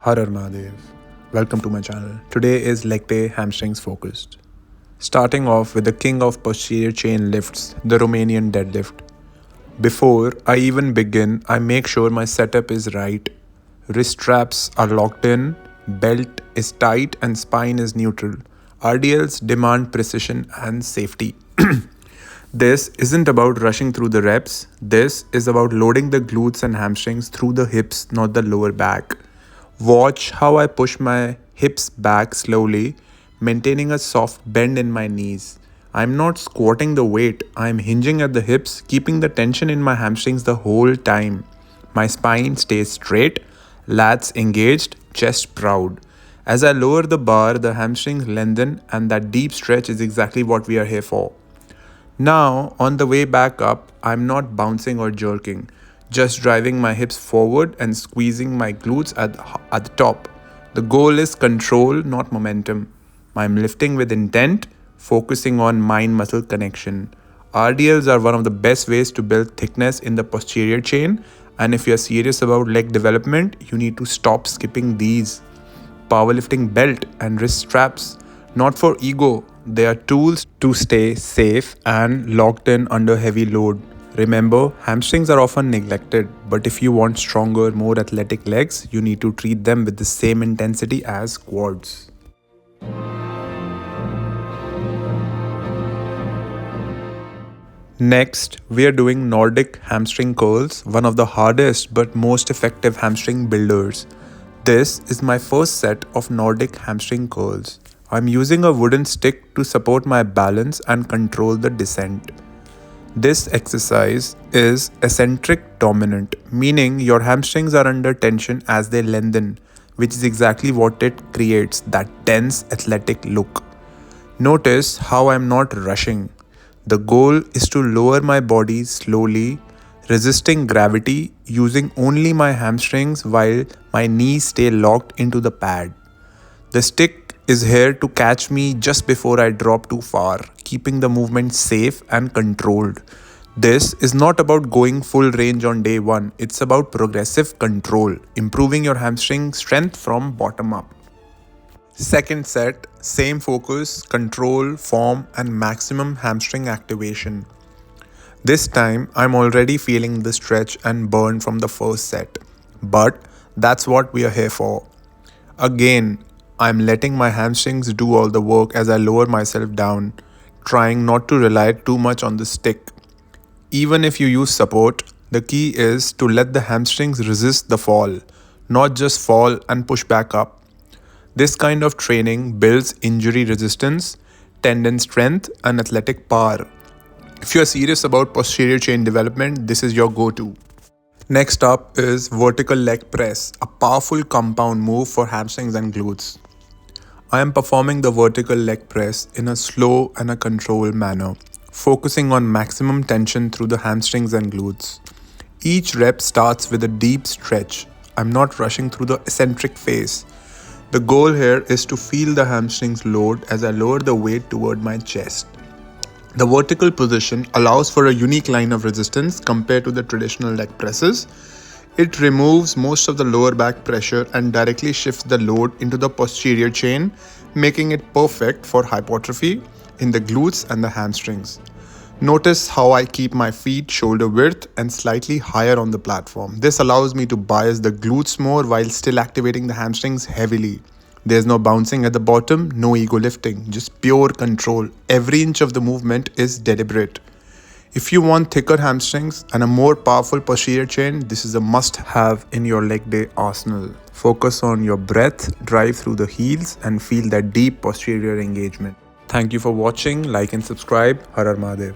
Har Har Mahadev. Welcome to my channel. Today is leg day hamstrings focused. Starting off with the king of posterior chain lifts, the Romanian deadlift. Before I even begin, I make sure my setup is right. Wrist straps are locked in, belt is tight, and spine is neutral. RDLs demand precision and safety. This isn't about rushing through the reps. This is about loading the glutes and hamstrings through the hips, not the lower back. Watch how I push my hips back slowly, maintaining a soft bend in my knees. I'm not squatting the weight, I'm hinging at the hips, keeping the tension in my hamstrings the whole time. My spine stays straight, lats engaged, chest proud. As I lower the bar, the hamstrings lengthen, and that deep stretch is exactly what we are here for. Now, on the way back up, I'm not bouncing or jerking, just driving my hips forward and squeezing my glutes at the top. The goal is control, not momentum. I'm lifting with intent, focusing on mind muscle connection. RDLs are one of the best ways to build thickness in the posterior chain, and if you're serious about leg development, you need to stop skipping these. Powerlifting belt and wrist straps, not for ego, they are tools to stay safe and locked in under heavy load. Remember, hamstrings are often neglected, but if you want stronger, more athletic legs, you need to treat them with the same intensity as quads. Next, we are doing Nordic hamstring curls, one of the hardest but most effective hamstring builders. This is my first set of Nordic hamstring curls. I'm using a wooden stick to support my balance and control the descent. This exercise is eccentric dominant, meaning your hamstrings are under tension as they lengthen, which is exactly what it creates, that tense athletic look. Notice how I'm not rushing. The goal is to lower my body slowly, resisting gravity, using only my hamstrings while my knees stay locked into the pad. The stick is here to catch me just before I drop too far, keeping the movement safe and controlled. This is not about going full range on day one, it's about progressive control, improving your hamstring strength from bottom up. Second set, same focus, control, form, and maximum hamstring activation. This time, I'm already feeling the stretch and burn from the first set. But that's what we are here for. Again, I'm letting my hamstrings do all the work as I lower myself down, trying not to rely too much on the stick. Even if you use support, the key is to let the hamstrings resist the fall, not just fall and push back up. This kind of training builds injury resistance, tendon strength, and athletic power. If you are serious about posterior chain development, this is your go-to. Next up is vertical leg press, a powerful compound move for hamstrings and glutes. I am performing the vertical leg press in a slow and a controlled manner, focusing on maximum tension through the hamstrings and glutes. Each rep starts with a deep stretch. I'm not rushing through the eccentric phase. The goal here is to feel the hamstrings load as I lower the weight toward my chest. The vertical position allows for a unique line of resistance compared to the traditional leg presses. It removes most of the lower back pressure and directly shifts the load into the posterior chain, making it perfect for hypertrophy in the glutes and the hamstrings. Notice how I keep my feet shoulder width and slightly higher on the platform. This allows me to bias the glutes more while still activating the hamstrings heavily. There's no bouncing at the bottom, no ego lifting, just pure control. Every inch of the movement is deliberate. If you want thicker hamstrings and a more powerful posterior chain, this is a must-have in your leg day arsenal. Focus on your breath, drive through the heels, and feel that deep posterior engagement. Thank you for watching, like and subscribe. Har Har Mahadev.